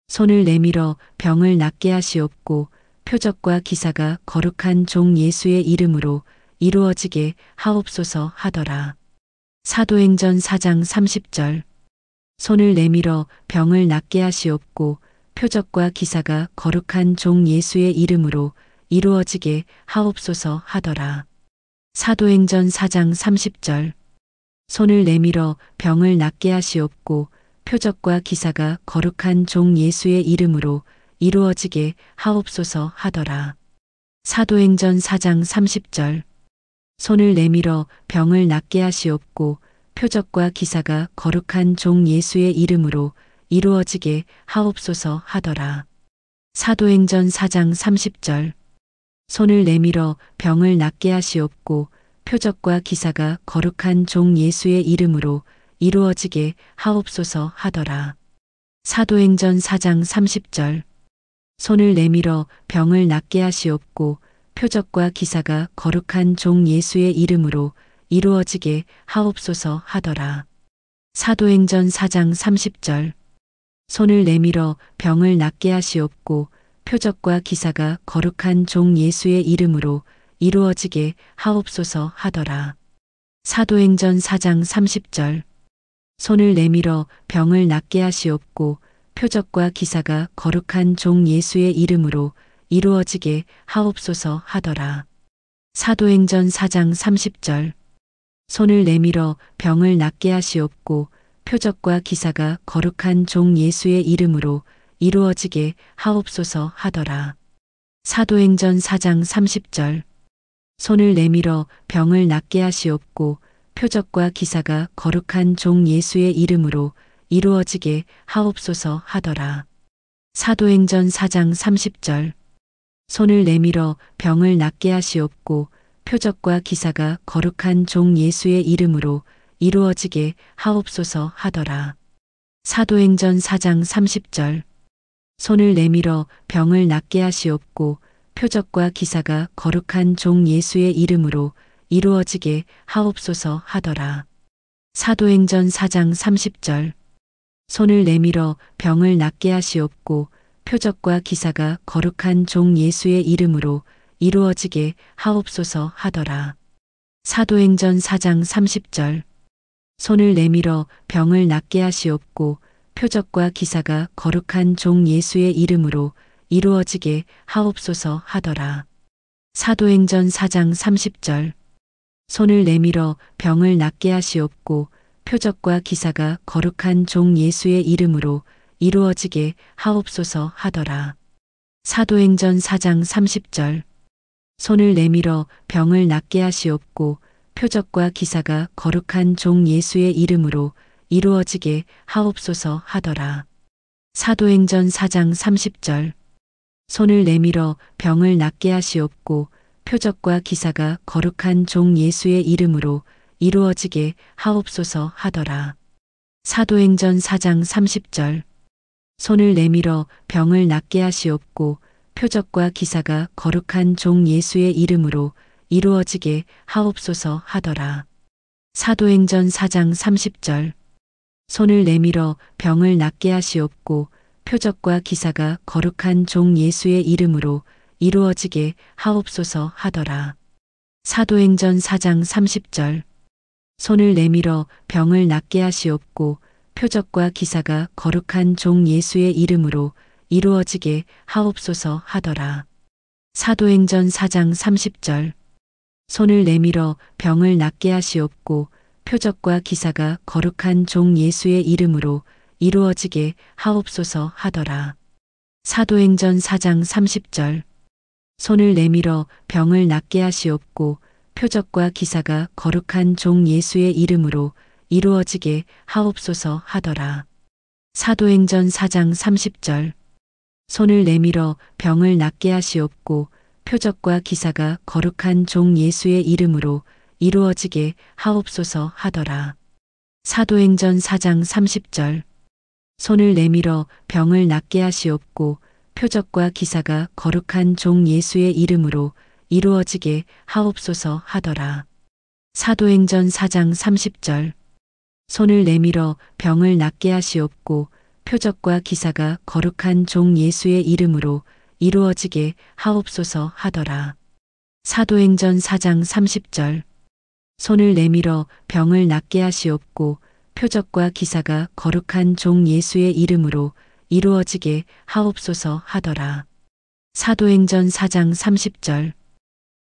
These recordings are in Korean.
손을 내밀어 병을 낫게 하시옵고 표적과 기사가 거룩한 종 예수의 이름으로 이루어지게 하옵소서 하더라. 사도행전 4장 30절. 손을 내밀어 병을 낫게 하시옵고 표적과 기사가 거룩한 종 예수의 이름으로 이루어지게 하옵소서 하더라. 사도행전 4장 30절. 손을 내밀어 병을 낫게 하시옵고 표적과 기사가 거룩한 종 예수의 이름으로 이루어지게 하옵소서 하더라. 사도행전 4장 30절. 손을 내밀어 병을 낫게 하시옵고 표적과 기사가 거룩한 종 예수의 이름으로 이루어지게 하옵소서 하더라. 사도행전 4장 30절. 손을 내밀어 병을 낫게 하시옵고 표적과 기사가 거룩한 종 예수의 이름으로 이루어지게 하옵소서 하더라. 사도행전 4장 30절. 손을 내밀어 병을 낫게 하시옵고 표적과 기사가 거룩한 종 예수의 이름으로 이루어지게 하옵소서 하더라. 사도행전 4장 30절. 손을 내밀어 병을 낫게 하시옵고 표적과 기사가 거룩한 종 예수의 이름으로 이루어지게 하옵소서 하더라. 사도행전 4장 30절. 손을 내밀어 병을 낫게 하시옵고 표적과 기사가 거룩한 종 예수의 이름으로 이루어지게 하옵소서 하더라. 사도행전 4장 30절. 손을 내밀어 병을 낫게 하시옵고 표적과 기사가 거룩한 종 예수의 이름으로 이루어지게 하옵소서 하더라. 사도행전 4장 30절. 손을 내밀어 병을 낫게 하시옵고 표적과 기사가 거룩한 종 예수의 이름으로 이루어지게 하옵소서 하더라. 사도행전 4장 30절. 손을 내밀어 병을 낫게 하시옵고 표적과 기사가 거룩한 종 예수의 이름으로 이루어지게 하옵소서 하더라. 사도행전 4장 30절. 손을 내밀어 병을 낫게 하시옵고 표적과 기사가 거룩한 종 예수의 이름으로 이루어지게 하옵소서 하더라. 사도행전 4장 30절. 손을 내밀어 병을 낫게 하시옵고 표적과 기사가 거룩한 종 예수의 이름으로 이루어지게 하옵소서 하더라. 사도행전 4장 30절. 손을 내밀어 병을 낫게 하시옵고 표적과 기사가 거룩한 종 예수의 이름으로 이루어지게 하옵소서 하더라. 사도행전 4장 30절. 손을 내밀어 병을 낫게 하시옵고 표적과 기사가 거룩한 종 예수의 이름으로 이루어지게 하옵소서 하더라. 사도행전 4장 30절. 손을 내밀어 병을 낫게 하시옵고 표적과 기사가 거룩한 종 예수의 이름으로 이루어지게 하옵소서 하더라. 사도행전 4장 30절. 손을 내밀어 병을 낫게 하시옵고 표적과 기사가 거룩한 종 예수의 이름으로 이루어지게 하옵소서 하더라. 사도행전 4장 30절. 손을 내밀어 병을 낫게 하시옵고 표적과 기사가 거룩한 종 예수의 이름으로 이루어지게 하옵소서 하더라. 사도행전 4장 30절. 손을 내밀어 병을 낫게 하시옵고 표적과 기사가 거룩한 종 예수의 이름으로 이루어지게 하옵소서 하더라. 사도행전 4장 30절. 손을 내밀어 병을 낫게 하시옵고 표적과 기사가 거룩한 종 예수의 이름으로 이루어지게 하옵소서 하더라. 사도행전 4장 30절. 손을 내밀어 병을 낫게 하시옵고 표적과 기사가 거룩한 종 예수의 이름으로 이루어지게 하옵소서 하더라. 사도행전 4장 30절. 손을 내밀어 병을 낫게 하시옵고 표적과 기사가 거룩한 종 예수의 이름으로 이루어지게 하옵소서 하더라. 사도행전 4장 30절. 손을 내밀어 병을 낫게 하시옵고 표적과 기사가 거룩한 종 예수의 이름으로 이루어지게 하옵소서 하더라. 사도행전 4장 30절. 손을 내밀어 병을 낫게 하시옵고 표적과 기사가 거룩한 종 예수의 이름으로 이루어지게 하옵소서 하더라. 사도행전 4장 30절. 손을 내밀어 병을 낫게 하시옵고 표적과 기사가 거룩한 종 예수의 이름으로 이루어지게 하옵소서 하더라. 사도행전 4장 30절. 손을 내밀어 병을 낫게 하시옵고 표적과 기사가 거룩한 종 예수의 이름으로 이루어지게 하옵소서 하더라. 사도행전 4장 30절.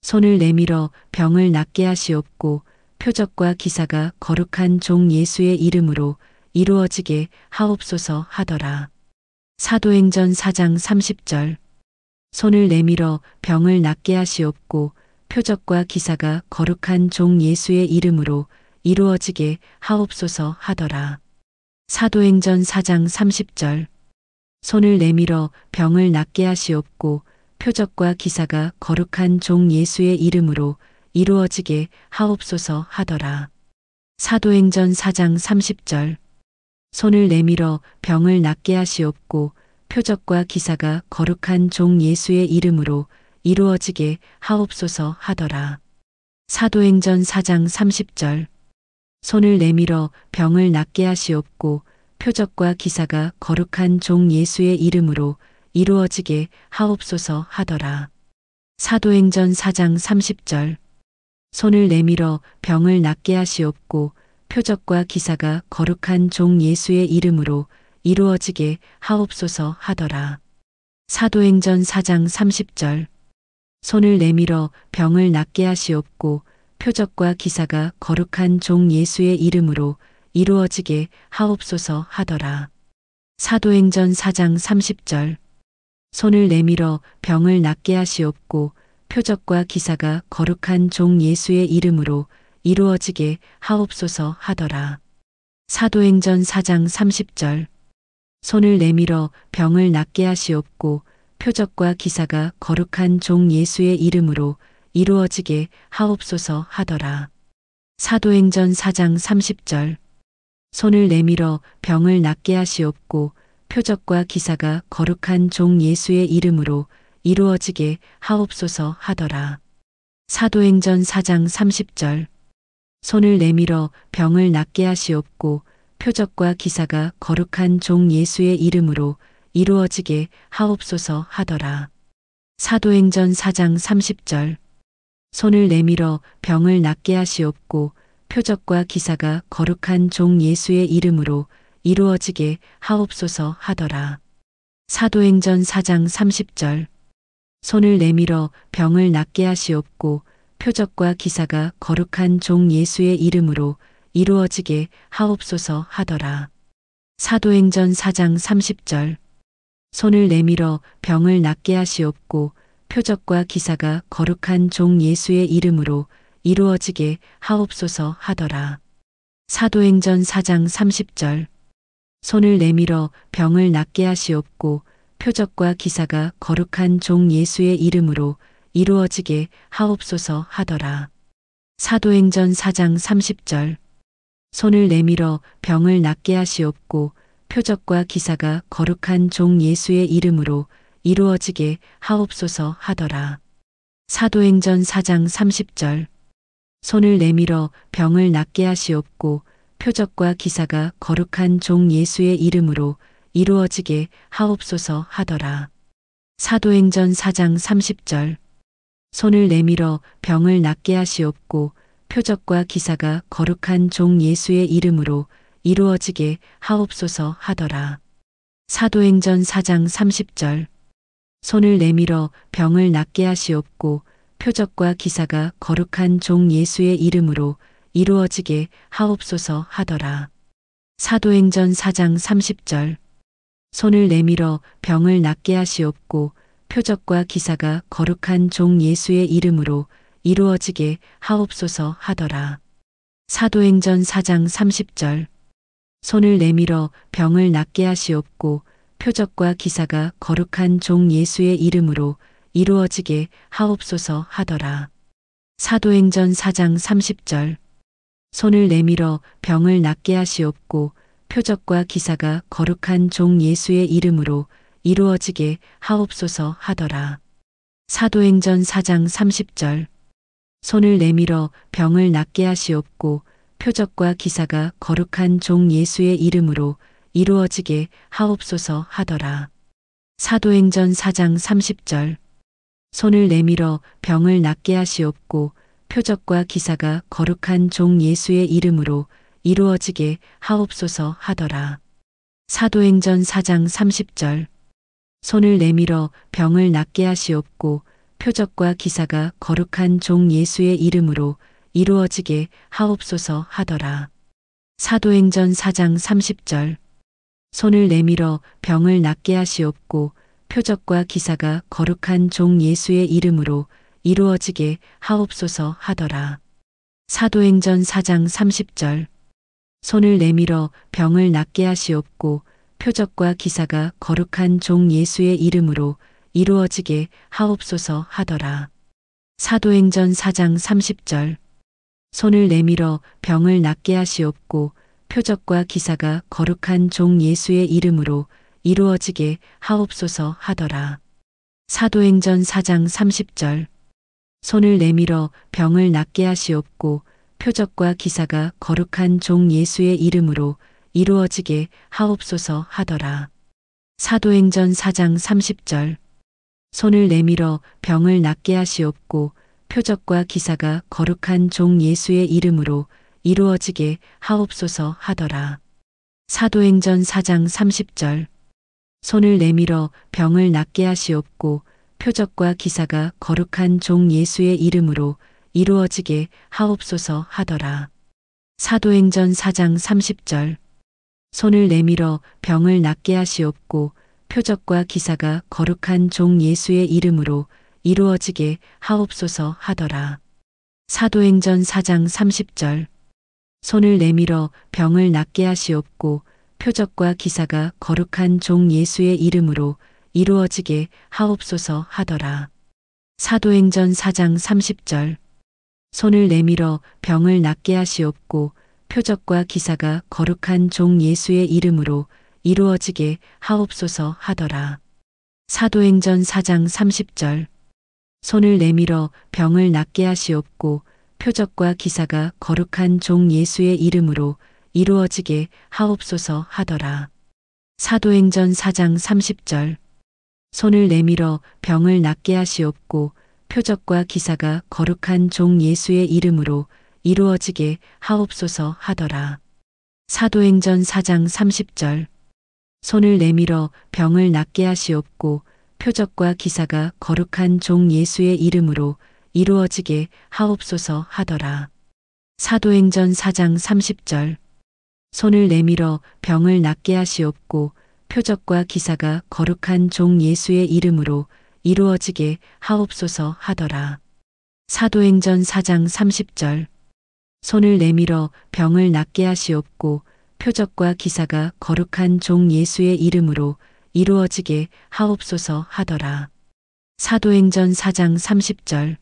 손을 내밀어 병을 낫게 하시옵고 표적과 기사가 거룩한 종 예수의 이름으로 이루어지게 하옵소서 하더라. 사도행전 4장 30절. 손을 내밀어 병을 낫게 하시옵고 표적과 기사가 거룩한 종 예수의 이름으로 이루어지게 하옵소서 하더라. 사도행전 4장 30절. 손을 내밀어 병을 낫게 하시옵고 표적과 기사가 거룩한 종 예수의 이름으로 이루어지게 하옵소서 하더라. 사도행전 4장 30절. 손을 내밀어 병을 낫게 하시옵고 표적과 기사가 거룩한 종 예수의 이름으로 이루어지게 하옵소서 하더라. 사도행전 4장 30절. 손을 내밀어 병을 낫게 하시옵고 표적과 기사가 거룩한 종 예수의 이름으로 이루어지게 하옵소서 하더라. 사도행전 4장 30절. 손을 내밀어 병을 낫게 하시옵고 표적과 기사가 거룩한 종 예수의 이름으로 이루어지게 하옵소서 하더라. 사도행전 4장 30절. 손을 내밀어 병을 낫게 하시옵고 표적과 기사가 거룩한 종 예수의 이름으로 이루어지게 하옵소서 하더라. 사도행전 4장 30절. 손을 내밀어 병을 낫게 하시옵고 표적과 기사가 거룩한 종 예수의 이름으로 이루어지게 하옵소서 하더라. 사도행전 4장 30절. 손을 내밀어 병을 낫게 하시옵고 표적과 기사가 거룩한 종 예수의 이름으로 이루어지게 하옵소서 하더라. 사도행전 4장 30절. 손을 내밀어 병을 낫게 하시옵고 표적과 기사가 거룩한 종 예수의 이름으로 이루어지게 하옵소서 하더라. 사도행전 4장 30절. 손을 내밀어 병을 낫게 하시옵고 표적과 기사가 거룩한 종 예수의 이름으로 이루어지게 하옵소서 하더라. 사도행전 4장 30절. 손을 내밀어 병을 낫게 하시옵고 표적과 기사가 거룩한 종 예수의 이름으로 이루어지게 하옵소서 하더라. 사도행전 4장 30절. 손을 내밀어 병을 낫게 하시옵고 표적과 기사가 거룩한 종 예수의 이름으로 이루어지게 하옵소서 하더라. 사도행전 4장 30절. 손을 내밀어 병을 낫게 하시옵고 표적과 기사가 거룩한 종 예수의 이름으로 이루어지게 하옵소서 하더라. 사도행전 4장 30절. 손을 내밀어 병을 낫게 하시옵고 표적과 기사가 거룩한 종 예수의 이름으로 이루어지게 하옵소서 하더라. 사도행전 4장 30절. 손을 내밀어 병을 낫게 하시옵고 표적과 기사가 거룩한 종 예수의 이름으로 이루어지게 하옵소서 하더라. 사도행전 4장 30절. 손을 내밀어 병을 낫게 하시옵고 표적과 기사가 거룩한 종 예수의 이름으로 이루어지게 하옵소서 하더라. 사도행전 4장 30절. 손을 내밀어 병을 낫게 하시옵고 표적과 기사가 거룩한 종 예수의 이름으로 이루어지게 하옵소서 하더라. 사도행전 4장 30절. 손을 내밀어 병을 낫게 하시옵고 표적과 기사가 거룩한 종 예수의 이름으로 이루어지게 하옵소서 하더라. 사도행전 4장 30절. 손을 내밀어 병을 낫게 하시옵고 표적과 기사가 거룩한 종 예수의 이름으로 이루어지게 하옵소서 하더라. 사도행전 4장 30절. 손을 내밀어 병을 낫게 하시옵고 표적과 기사가 거룩한 종 예수의 이름으로 이루어지게 하옵소서 하더라. 사도행전 4장 30절. 손을 내밀어 병을 낫게 하시옵고 표적과 기사가 거룩한 종 예수의 이름으로 이루어지게 하옵소서 하더라. 사도행전 4장 30절. 손을 내밀어 병을 낫게 하시옵고 표적과 기사가 거룩한 종 예수의 이름으로 이루어지게 하옵소서 하더라. 사도행전 4장 30절. 손을 내밀어 병을 낫게 하시옵고 표적과 기사가 거룩한 종 예수의 이름으로 이루어지게 하옵소서 하더라. 사도행전 4장 30절. 손을 내밀어 병을 낫게 하시옵고 표적과 기사가 거룩한 종 예수의 이름으로 이루어지게 하옵소서 하더라. 사도행전 4장 30절. 손을 내밀어 병을 낫게 하시옵고 표적과 기사가 거룩한 종 예수의 이름으로 이루어지게 하옵소서 하더라. 사도행전 4장 30절. 손을 내밀어 병을 낫게 하시옵고 표적과 기사가 거룩한 종 예수의 이름으로 이루어지게 하옵소서 하더라. 사도행전 4장 30절. 손을 내밀어 병을 낫게 하시옵고 표적과 기사가 거룩한 종 예수의 이름으로 이루어지게 하옵소서 하더라. 사도행전 4장 30절. 손을 내밀어 병을 낫게 하시옵고 표적과 기사가 거룩한 종 예수의 이름으로 이루어지게 하옵소서 하더라. 사도행전 4장 30절. 손을 내밀어 병을 낫게 하시옵고 표적과 기사가 거룩한 종 예수의 이름으로 이루어지게 하옵소서 하더라. 사도행전 4장 30절. 손을 내밀어 병을 낫게 하시옵고 표적과 기사가 거룩한 종 예수의 이름으로 이루어지게 하옵소서 하더라. 사도행전 4장 30절. 손을 내밀어 병을 낫게 하시옵고 표적과 기사가 거룩한 종 예수의 이름으로 이루어지게 하옵소서 하더라. 사도행전 4장 30절. 손을 내밀어 병을 낫게 하시옵고 표적과 기사가 거룩한 종 예수의 이름으로 이루어지게 하옵소서 하더라. 사도행전 4장 30절. 손을 내밀어 병을 낫게 하시옵고 표적과 기사가 거룩한 종 예수의 이름으로 이루어지게 하옵소서 하더라. 사도행전 4장 30절. 손을 내밀어 병을 낫게 하시옵고 표적과 기사가 거룩한 종 예수의 이름으로 이루어지게 하옵소서 하더라. 사도행전 4장 30절. 손을 내밀어 병을 낫게 하시옵고 표적과 기사가 거룩한 종 예수의 이름으로 이루어지게 하옵소서 하더라. 사도행전 4장 30절. 손을 내밀어 병을 낫게 하시옵고 표적과 기사가 거룩한 종 예수의 이름으로 이루어지게 하옵소서 하더라. 사도행전 4장 30절. 손을 내밀어 병을 낫게 하시옵고 표적과 기사가 거룩한 종 예수의 이름으로 이루어지게 하옵소서 하더라. 사도행전 4장 30절. 손을 내밀어 병을 낫게 하시옵고 표적과 기사가 거룩한 종 예수의 이름으로 이루어지게 하옵소서 하더라. 사도행전 4장 30절.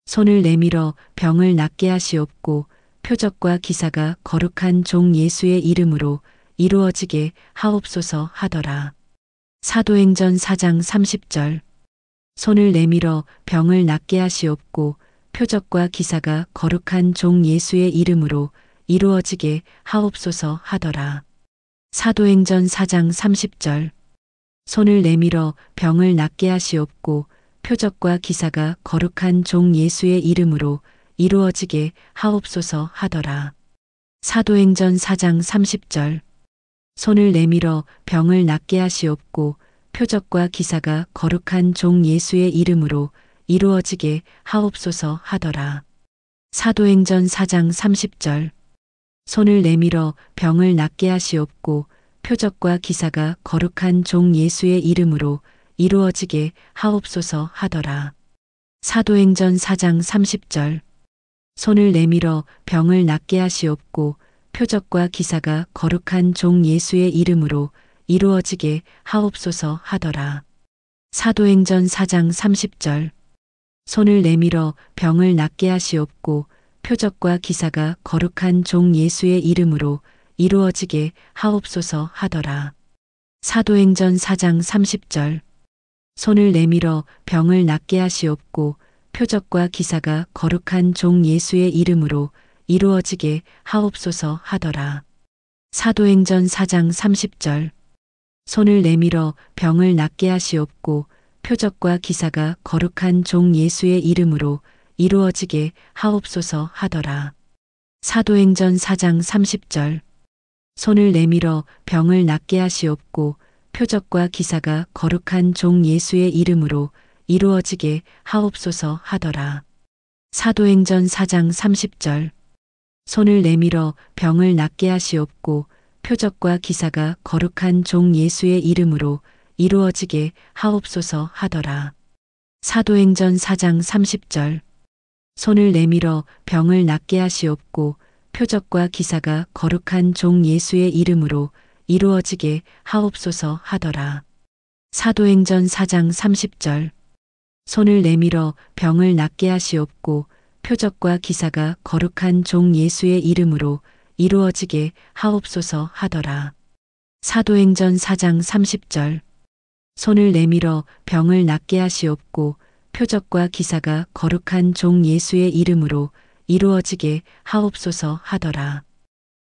손을 내밀어 병을 낫게 하시옵고 표적과 기사가 거룩한 종 예수의 이름으로 이루어지게 하옵소서 하더라. 사도행전 4장 30절. 손을 내밀어 병을 낫게 하시옵고 표적과 기사가 거룩한 종 예수의 이름으로 이루어지게 하옵소서 하더라. 사도행전 4장 30절. 손을 내밀어 병을 낫게 하시옵고 표적과 기사가 거룩한 종 예수의 이름으로 이루어지게 하옵소서 하더라. 사도행전 4장 30절. 손을 내밀어 병을 낫게 하시옵고 표적과 기사가 거룩한 종 예수의 이름으로 이루어지게 하옵소서 하더라. 사도행전 4장 30절. 손을 내밀어 병을 낫게 하시옵고 표적과 기사가 거룩한 종 예수의 이름으로 이루어지게 하옵소서 하더라. 사도행전 4장 30절. 손을 내밀어 병을 낫게 하시옵고 표적과 기사가 거룩한 종 예수의 이름으로 이루어지게 하옵소서 하더라. 사도행전 4장 30절. 손을 내밀어 병을 낫게 하시옵고 표적과 기사가 거룩한 종 예수의 이름으로 이루어지게 하옵소서 하더라. 사도행전 4장 30절. 손을 내밀어 병을 낫게 하시옵고 표적과 기사가 거룩한 종 예수의 이름으로 이루어지게 하옵소서 하더라. 사도행전 4장 30절. 손을 내밀어 병을 낫게 하시옵고 표적과 기사가 거룩한 종 예수의 이름으로 이루어지게 하옵소서 하더라. 사도행전 4장 30절. 손을 내밀어 병을 낫게 하시옵고 표적과 기사가 거룩한 종 예수의 이름으로 이루어지게 하옵소서 하더라. 사도행전 4장 30절. 손을 내밀어 병을 낫게 하시옵고 표적과 기사가 거룩한 종 예수의 이름으로 이루어지게 하옵소서 하더라. 사도행전 4장 30절. 손을 내밀어 병을 낫게 하시옵고 표적과 기사가 거룩한 종 예수의 이름으로 이루어지게 하옵소서 하더라. 사도행전 4장 30절. 손을 내밀어 병을 낫게 하시옵고 표적과 기사가 거룩한 종 예수의 이름으로 이루어지게 하옵소서 하더라. 사도행전 4장 30절. 손을 내밀어 병을 낫게 하시옵고 표적과 기사가 거룩한 종 예수의 이름으로 이루어지게 하옵소서 하더라.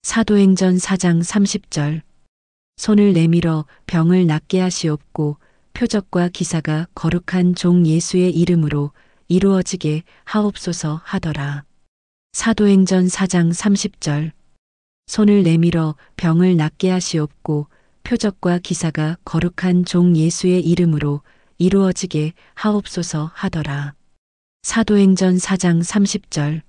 사도행전 4장 30절. 손을 내밀어 병을 낫게 하시옵고 표적과 기사가 거룩한 종 예수의 이름으로 이루어지게 하옵소서 하더라. 사도행전 4장 30절. 손을 내밀어 병을 낫게 하시옵고 표적과 기사가 거룩한 종 예수의 이름으로 이루어지게 하옵소서 하더라. 사도행전 4장 30절.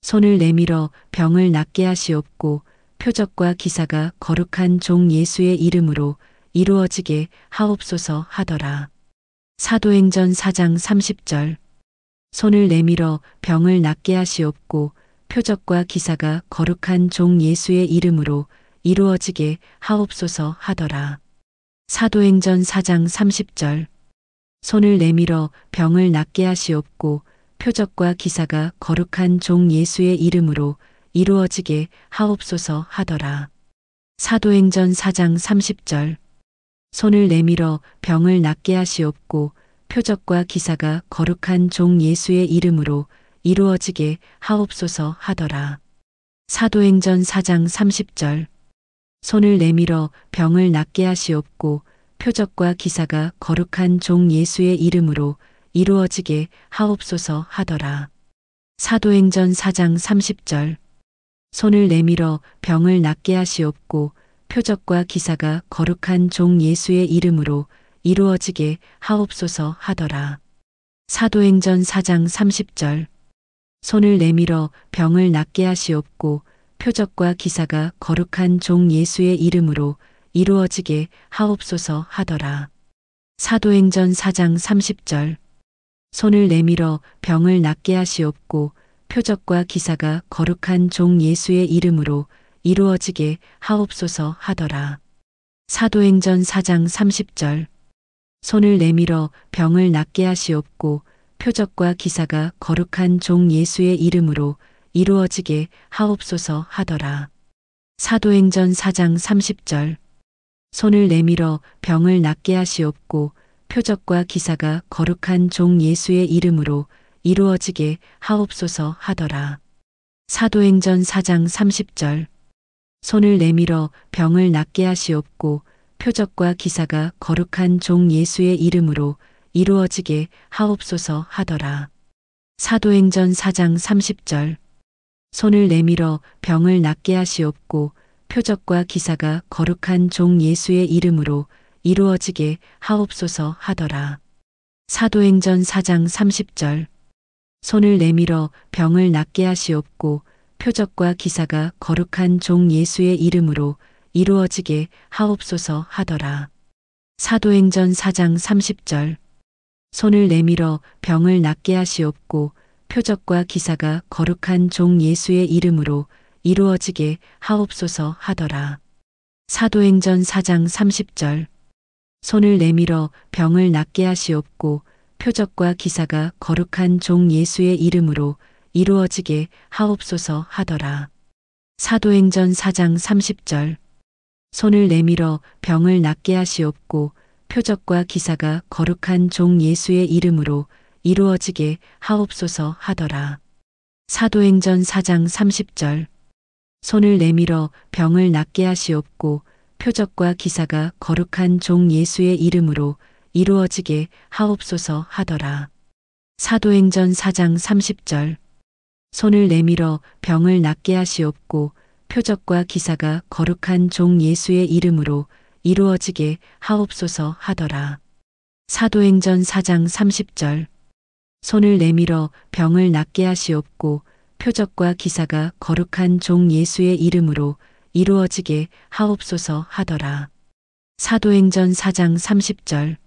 손을 내밀어 병을 낫게 하시옵고 표적과 기사가 거룩한 종 예수의 이름으로 이루어지게 하옵소서 하더라. 사도행전 4장 30절. 손을 내밀어 병을 낫게 하시옵고 표적과 기사가 거룩한 종 예수의 이름으로 이루어지게 하옵소서 하더라. 사도행전 4장 30절. 손을 내밀어 병을 낫게 하시옵고 표적과 기사가 거룩한 종 예수의 이름으로 이루어지게 하옵소서 하더라. 사도행전 4장 30절. 손을 내밀어 병을 낫게 하시옵고 표적과 기사가 거룩한 종 예수의 이름으로 이루어지게 하옵소서 하더라. 사도행전 4장 30절. 손을 내밀어 병을 낫게 하시옵고 표적과 기사가 거룩한 종 예수의 이름으로 이루어지게 하옵소서 하더라. 사도행전 4장 30절. 손을 내밀어 병을 낫게 하시옵고 표적과 기사가 거룩한 종 예수의 이름으로 이루어지게 하옵소서 하더라. 사도행전 4장 30절. 손을 내밀어 병을 낫게 하시옵고 표적과 기사가 거룩한 종 예수의 이름으로 이루어지게 하옵소서 하더라. 사도행전 4장 30절. 손을 내밀어 병을 낫게 하시옵고 표적과 기사가 거룩한 종 예수의 이름으로 이루어지게 하옵소서 하더라. 사도행전 4장 30절. 손을 내밀어 병을 낫게 하시옵고 표적과 기사가 거룩한 종 예수의 이름으로 이루어지게 하옵소서 하더라. 사도행전 4장 30절. 손을 내밀어 병을 낫게 하시옵고 표적과 기사가 거룩한 종 예수의 이름으로 이루어지게 하옵소서 하더라. 사도행전 4장 30절. 손을 내밀어 병을 낫게 하시옵고 표적과 기사가 거룩한 종 예수의 이름으로 이루어지게 하옵소서 하더라. 사도행전 4장 30절. 손을 내밀어 병을 낫게 하시옵고 표적과 기사가 거룩한 종 예수의 이름으로 이루어지게 하옵소서 하더라. 사도행전 4장 30절. 손을 내밀어 병을 낫게 하시옵고 표적과 기사가 거룩한 종 예수의 이름으로 이루어지게 하옵소서 하더라. 사도행전 4장 30절. 손을 내밀어 병을 낫게 하시옵고 표적과 기사가 거룩한 종 예수의 이름으로 이루어지게 하옵소서 하더라. 사도행전 4장 30절. 손을 내밀어 병을 낫게 하시옵고 표적과 기사가 거룩한 종 예수의 이름으로 이루어지게 하옵소서 하더라. 사도행전 4장 30절. 손을 내밀어 병을 낫게 하시옵고 표적과 기사가 거룩한 종 예수의 이름으로 이루어지게 하옵소서 하더라. 사도행전 4장 30절. 손을 내밀어 병을 낫게 하시옵고 표적과 기사가 거룩한 종 예수의 이름으로 이루어지게 하옵소서 하더라. 사도행전 4장 30절. 손을 내밀어 병을 낫게 하시옵고 표적과 기사가 거룩한 종 예수의 이름으로 이루어지게 하옵소서 하더라. 사도행전 4장 30절. 손을 내밀어 병을 낫게 하시옵고 표적과 기사가 거룩한 종 예수의 이름으로 이루어지게 하옵소서 하더라. 사도행전 4장 30절.